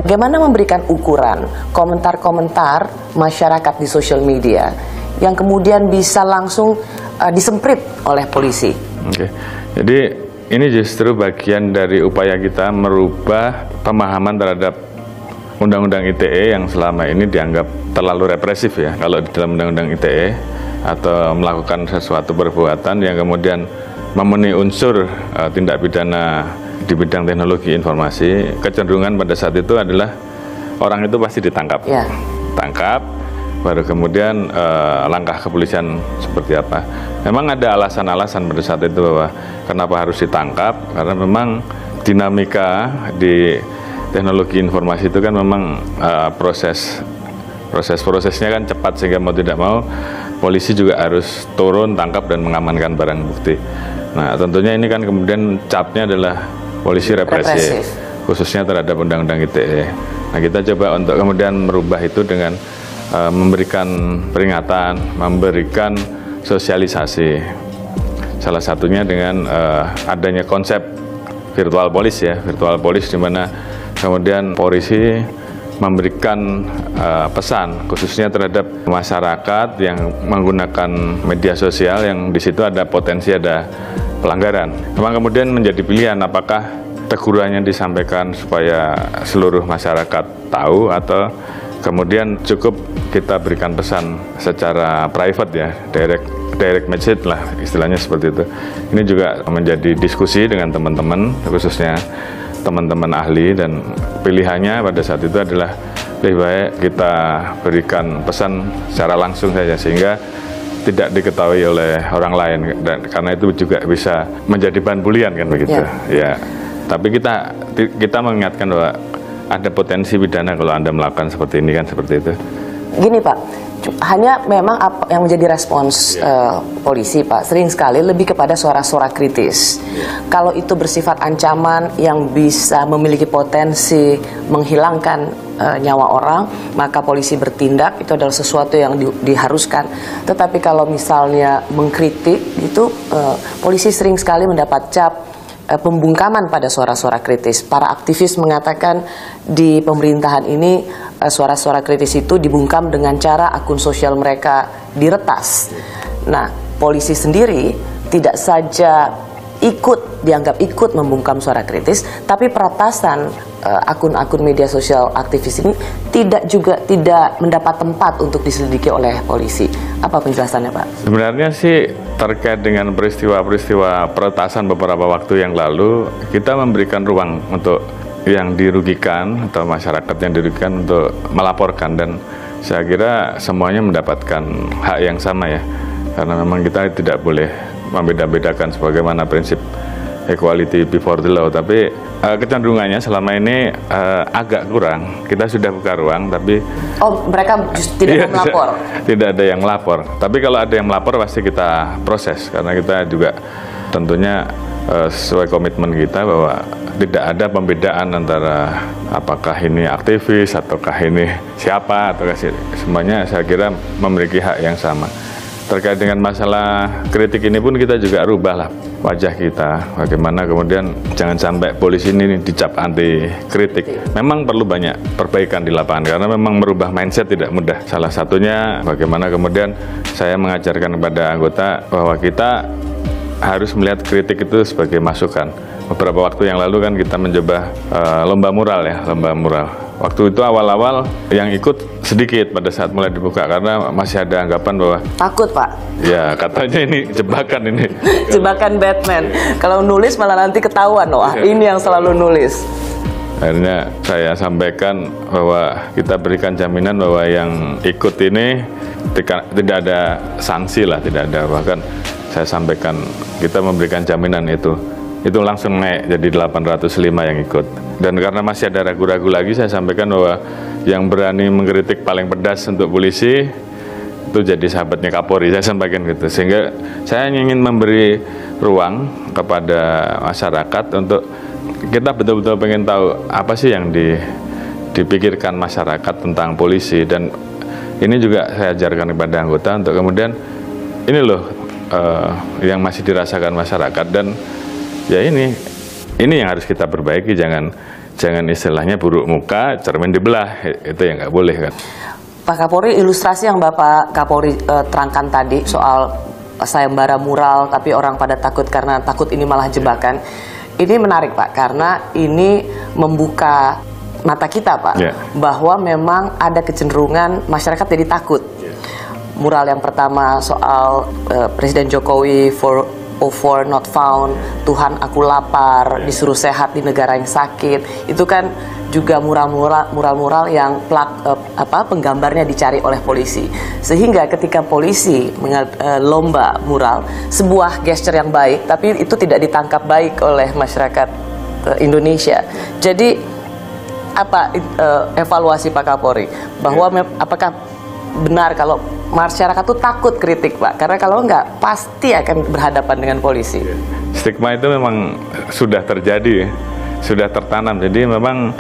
Bagaimana memberikan ukuran komentar-komentar masyarakat di sosial media yang kemudian bisa langsung disemprit oleh polisi? Oke. Jadi ini justru bagian dari upaya kita merubah pemahaman terhadap Undang-Undang ITE yang selama ini dianggap terlalu represif ya. Kalau di dalam Undang-Undang ITE atau melakukan sesuatu perbuatan yang kemudian memenuhi unsur tindak pidana di bidang teknologi informasi, kecenderungan pada saat itu adalah orang itu pasti ditangkap. Ya. Tangkap, baru kemudian langkah kepolisian seperti apa. Memang ada alasan-alasan pada saat itu bahwa kenapa harus ditangkap, karena memang dinamika di teknologi informasi itu kan memang prosesnya kan cepat, sehingga mau tidak mau polisi juga harus turun, tangkap dan mengamankan barang bukti. Nah tentunya ini kan kemudian capnya adalah polisi represif, khususnya terhadap Undang-Undang ITE. Nah kita coba untuk kemudian merubah itu dengan memberikan peringatan, memberikan sosialisasi. Salah satunya dengan adanya konsep virtual police ya, virtual police di mana kemudian polisi memberikan pesan khususnya terhadap masyarakat yang menggunakan media sosial yang di situ ada potensi ada pelanggaran. Memang kemudian menjadi pilihan apakah tegurannya disampaikan supaya seluruh masyarakat tahu atau kemudian cukup kita berikan pesan secara private ya, direct message lah istilahnya seperti itu. Ini juga menjadi diskusi dengan teman-teman, khususnya teman-teman ahli, dan pilihannya pada saat itu adalah lebih baik kita berikan pesan secara langsung saja sehingga tidak diketahui oleh orang lain, dan karena itu juga bisa menjadi bahan bulian kan begitu ya. Tapi kita mengingatkan bahwa ada potensi pidana kalau Anda melakukan seperti ini kan, seperti itu. Gini Pak, hanya memang apa yang menjadi respons polisi Pak, sering sekali lebih kepada suara-suara kritis. Kalau itu bersifat ancaman yang bisa memiliki potensi menghilangkan nyawa orang, maka polisi bertindak, itu adalah sesuatu yang diharuskan. Tetapi kalau misalnya mengkritik itu, polisi sering sekali mendapat cap pembungkaman pada suara-suara kritis. Para aktivis mengatakan di pemerintahan ini suara-suara kritis itu dibungkam dengan cara akun sosial mereka diretas. Nah, polisi sendiri tidak saja dianggap ikut membungkam suara kritis, tapi peretasan akun-akun media sosial aktivis ini tidak mendapat tempat untuk diselidiki oleh polisi. Apa penjelasannya Pak? Sebenarnya sih terkait dengan peristiwa-peristiwa peretasan beberapa waktu yang lalu, kita memberikan ruang untuk yang dirugikan atau masyarakat yang dirugikan untuk melaporkan, dan saya kira semuanya mendapatkan hak yang sama ya, karena memang kita tidak boleh membeda-bedakan sebagaimana prinsip equality before the law. Tapi kecenderungannya selama ini agak kurang. Kita sudah buka ruang, tapi mereka tidak melapor. Tidak ada yang melapor. Tapi kalau ada yang melapor pasti kita proses, karena kita juga tentunya sesuai komitmen kita bahwa tidak ada pembedaan antara apakah ini aktivis ataukah ini siapa, ataukah semuanya saya kira memiliki hak yang sama. Terkait dengan masalah kritik ini pun kita juga rubahlah wajah kita. Bagaimana kemudian jangan sampai polisi ini dicap anti kritik. Memang perlu banyak perbaikan di lapangan karena memang merubah mindset tidak mudah. Salah satunya bagaimana kemudian saya mengajarkan kepada anggota bahwa kita harus melihat kritik itu sebagai masukan. Beberapa waktu yang lalu kan kita mencoba lomba mural ya, lomba mural. Waktu itu awal-awal yang ikut sedikit pada saat mulai dibuka karena masih ada anggapan bahwa takut Pak. Ya katanya ini jebakan ini. Jebakan Batman. Kalau nulis malah nanti ketahuan loh. Ini yang selalu nulis. Akhirnya saya sampaikan bahwa kita berikan jaminan bahwa yang ikut ini tidak ada sanksi lah, tidak ada, bahkan saya sampaikan kita memberikan jaminan itu langsung naik jadi 805 yang ikut. Dan karena masih ada ragu-ragu lagi, saya sampaikan bahwa yang berani mengkritik paling pedas untuk polisi itu jadi sahabatnya Kapolri, saya sampaikan gitu. Sehingga saya ingin memberi ruang kepada masyarakat untuk kita betul-betul pengen tahu apa sih yang dipikirkan masyarakat tentang polisi. Dan ini juga saya ajarkan kepada anggota untuk kemudian ini loh yang masih dirasakan masyarakat, dan ya ini yang harus kita perbaiki. jangan istilahnya buruk muka, cermin dibelah, itu yang nggak boleh kan. Pak Kapolri, ilustrasi yang Bapak Kapolri terangkan tadi soal sayembara mural, tapi orang pada takut karena takut ini malah jebakan. Ini menarik Pak, karena ini membuka mata kita Pak, bahwa memang ada kecenderungan masyarakat jadi takut. Mural yang pertama soal Presiden Jokowi for not found, Tuhan aku lapar, disuruh sehat di negara yang sakit. Itu kan juga mural-mural yang penggambarnya dicari oleh polisi. Sehingga ketika polisi lomba mural, sebuah gesture yang baik, tapi itu tidak ditangkap baik oleh masyarakat Indonesia. Jadi apa evaluasi Pak Kapolri bahwa apakah benar kalau masyarakat tuh takut kritik Pak, karena kalau enggak pasti akan berhadapan dengan polisi. Stigma itu memang sudah terjadi, sudah tertanam. Jadi memang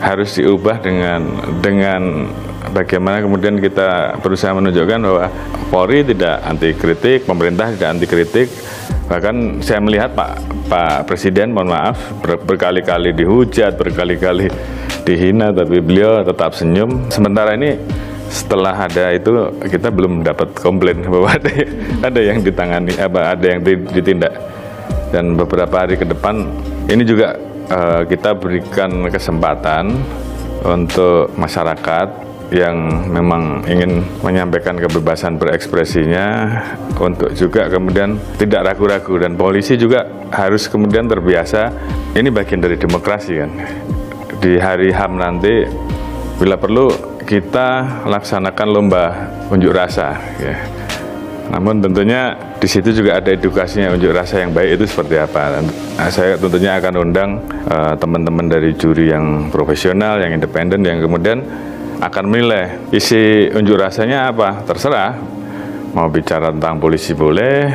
harus diubah dengan bagaimana kemudian kita berusaha menunjukkan bahwa Polri tidak anti kritik, pemerintah tidak anti kritik. Bahkan saya melihat Pak Presiden, mohon maaf, berkali-kali dihujat, berkali-kali dihina, tapi beliau tetap senyum. Sementara ini setelah ada itu kita belum dapat komplain bahwa ada yang ditangani, ada yang ditindak. Dan beberapa hari ke depan ini juga kita berikan kesempatan untuk masyarakat yang memang ingin menyampaikan kebebasan berekspresinya untuk juga kemudian tidak ragu-ragu, dan polisi juga harus kemudian terbiasa. Ini bagian dari demokrasi kan. Di hari HAM nanti bila perlu kita laksanakan lomba unjuk rasa ya. Namun tentunya di situ juga ada edukasinya, unjuk rasa yang baik itu seperti apa. Saya tentunya akan undang teman-teman dari juri yang profesional, yang independen, yang kemudian akan menilai isi unjuk rasanya apa. Terserah, mau bicara tentang polisi boleh,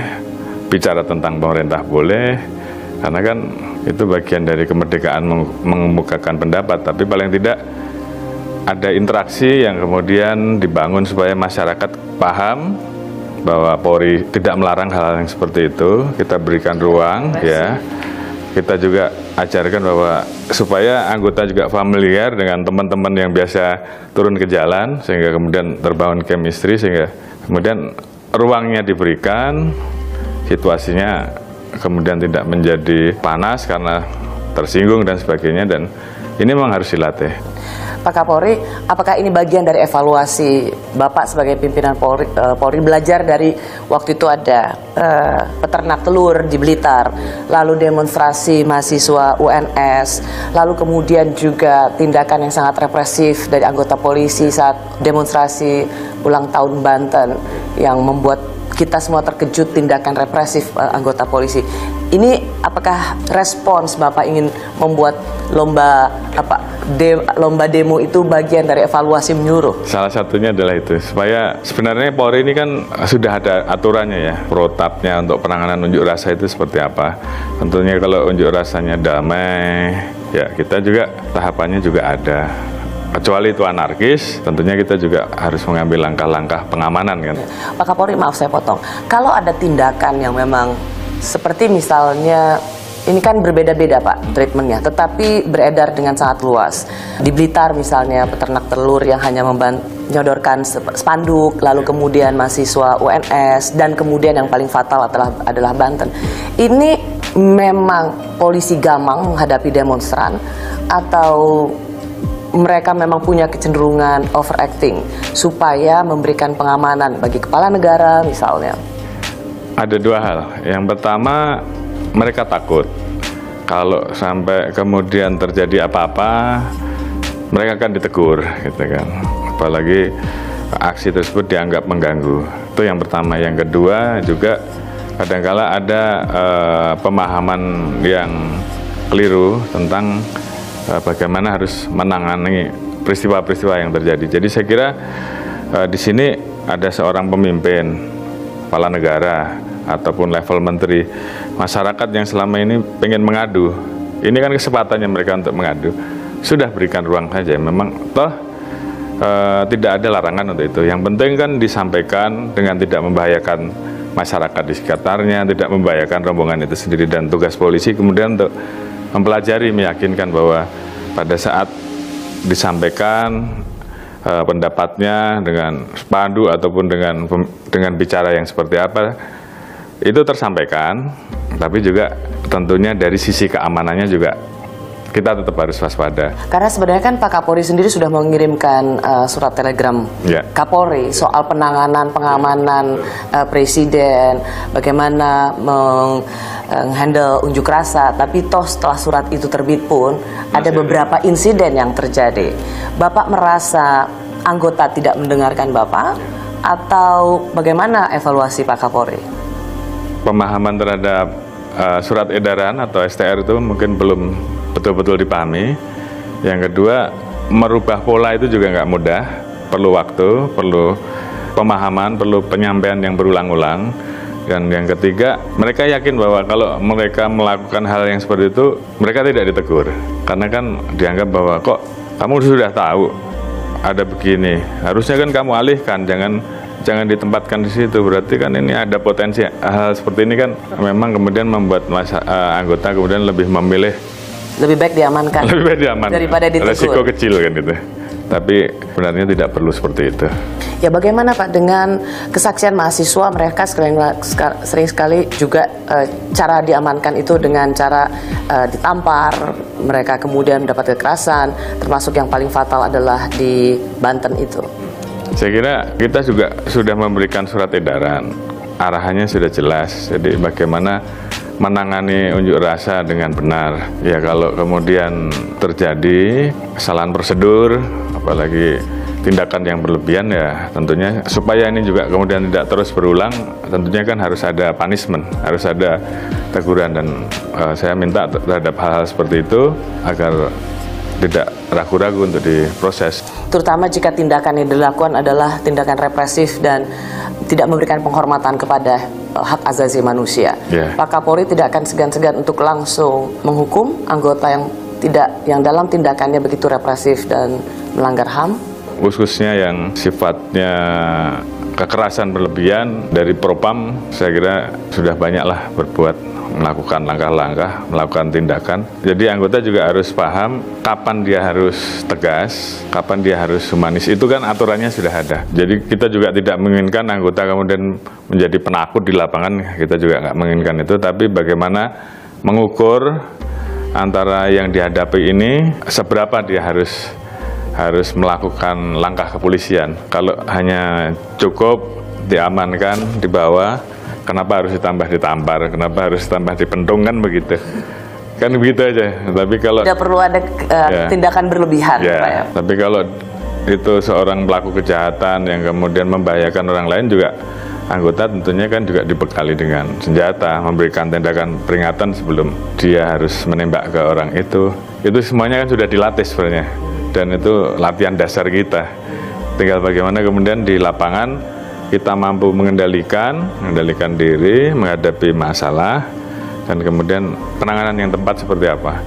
bicara tentang pemerintah boleh, karena kan itu bagian dari kemerdekaan mengemukakan pendapat. Tapi paling tidak ada interaksi yang kemudian dibangun supaya masyarakat paham bahwa Polri tidak melarang hal-hal yang seperti itu. Kita berikan ruang ya. Kita juga ajarkan bahwa supaya anggota juga familiar dengan teman-teman yang biasa turun ke jalan, sehingga kemudian terbangun chemistry, sehingga kemudian ruangnya diberikan, situasinya kemudian tidak menjadi panas karena tersinggung dan sebagainya, dan ini memang harus dilatih. Pak Kapolri, apakah ini bagian dari evaluasi Bapak sebagai pimpinan Polri belajar dari waktu itu ada peternak telur di Blitar, lalu demonstrasi mahasiswa UNS, lalu kemudian juga tindakan yang sangat represif dari anggota polisi saat demonstrasi ulang tahun Banten yang membuat kita semua terkejut tindakan represif anggota polisi. Ini apakah respons Bapak ingin membuat lomba demo itu bagian dari evaluasi menyeluruh? Salah satunya adalah itu, supaya sebenarnya Polri ini kan sudah ada aturannya ya, protapnya untuk penanganan unjuk rasa itu seperti apa. Tentunya kalau unjuk rasanya damai, ya kita juga tahapannya juga ada. Kecuali itu anarkis, tentunya kita juga harus mengambil langkah-langkah pengamanan kan. Pak Kapolri, maaf saya potong. Kalau ada tindakan yang memang seperti misalnya, ini kan berbeda-beda Pak treatmentnya, tetapi beredar dengan sangat luas. Di Blitar misalnya peternak telur yang hanya menyodorkan spanduk, lalu kemudian mahasiswa UNS, dan kemudian yang paling fatal adalah Banten. Ini memang polisi gamang menghadapi demonstran, atau mereka memang punya kecenderungan overacting supaya memberikan pengamanan bagi kepala negara misalnya? Ada dua hal. Yang pertama, mereka takut kalau sampai kemudian terjadi apa-apa, mereka akan ditegur, gitu kan. Apalagi aksi tersebut dianggap mengganggu. Itu yang pertama. Yang kedua juga kadangkala ada pemahaman yang keliru tentang bagaimana harus menangani peristiwa-peristiwa yang terjadi. Jadi saya kira di sini ada seorang pemimpin, kepala negara ataupun level menteri, masyarakat yang selama ini pengen mengadu, ini kan kesempatannya mereka untuk mengadu. Sudah berikan ruang saja. Memang toh tidak ada larangan untuk itu. Yang penting kan disampaikan dengan tidak membahayakan masyarakat di sekitarnya, tidak membahayakan rombongan itu sendiri, dan tugas polisi kemudian untuk mempelajari, meyakinkan bahwa pada saat disampaikan pendapatnya dengan spanduk ataupun dengan bicara yang seperti apa, itu tersampaikan, tapi juga tentunya dari sisi keamanannya juga kita tetap harus waspada. Karena sebenarnya kan Pak Kapolri sendiri sudah mengirimkan surat telegram Kapolri soal penanganan pengamanan Presiden, bagaimana menghandle unjuk rasa. Tapi toh setelah surat itu terbit pun ada beberapa insiden yang terjadi. Bapak merasa anggota tidak mendengarkan Bapak atau bagaimana evaluasi Pak Kapolri? Pemahaman terhadap surat edaran atau STR itu mungkin belum betul-betul dipahami. Yang kedua, merubah pola itu juga nggak mudah, perlu waktu, perlu pemahaman, perlu penyampaian yang berulang-ulang. Dan yang ketiga, mereka yakin bahwa kalau mereka melakukan hal yang seperti itu, mereka tidak ditegur. Karena kan dianggap bahwa kok kamu sudah tahu ada begini, harusnya kan kamu alihkan, jangan ditempatkan di situ. Berarti kan ini ada potensi hal seperti ini kan memang kemudian membuat anggota kemudian lebih memilih lebih baik diamankan, daripada ditegur. Resiko kecil kan itu. Tapi sebenarnya tidak perlu seperti itu. Ya, bagaimana Pak dengan kesaksian mahasiswa? Mereka sering sekali juga cara diamankan itu dengan cara ditampar, mereka kemudian mendapat kekerasan, termasuk yang paling fatal adalah di Banten itu. Saya kira kita juga sudah memberikan surat edaran, arahannya sudah jelas. Jadi bagaimana menangani unjuk rasa dengan benar. Ya, kalau kemudian terjadi kesalahan prosedur, apalagi tindakan yang berlebihan, ya tentunya supaya ini juga kemudian tidak terus berulang, tentunya kan harus ada punishment, harus ada teguran. Dan saya minta terhadap hal-hal seperti itu agar tidak ragu-ragu untuk diproses. Terutama jika tindakan yang dilakukan adalah tindakan represif dan tidak memberikan penghormatan kepada hak asasi manusia. Pak Kapolri tidak akan segan-segan untuk langsung menghukum anggota yang dalam tindakannya begitu represif dan melanggar HAM. Khususnya yang sifatnya kekerasan berlebihan dari Propam, saya kira sudah banyaklah berbuat, melakukan langkah-langkah, melakukan tindakan. Jadi anggota juga harus paham kapan dia harus tegas, kapan dia harus humanis. Itu kan aturannya sudah ada. Jadi kita juga tidak menginginkan anggota kemudian menjadi penakut di lapangan. Kita juga nggak menginginkan itu. Tapi bagaimana mengukur antara yang dihadapi ini, seberapa dia harus melakukan langkah kepolisian. Kalau hanya cukup diamankan, dibawa, kenapa harus ditampar, kenapa harus ditambah dipentung, kan begitu. Kan begitu aja. Tapi kalau tidak perlu ada tindakan berlebihan, ya, Pak, ya. Tapi kalau itu seorang pelaku kejahatan yang kemudian membahayakan orang lain, juga anggota tentunya kan juga dibekali dengan senjata, memberikan tindakan peringatan sebelum dia harus menembak ke orang itu. Itu semuanya kan sudah dilatih sebenarnya. Dan itu latihan dasar kita. Tinggal bagaimana kemudian di lapangan kita mampu mengendalikan diri, menghadapi masalah, dan kemudian penanganan yang tepat seperti apa.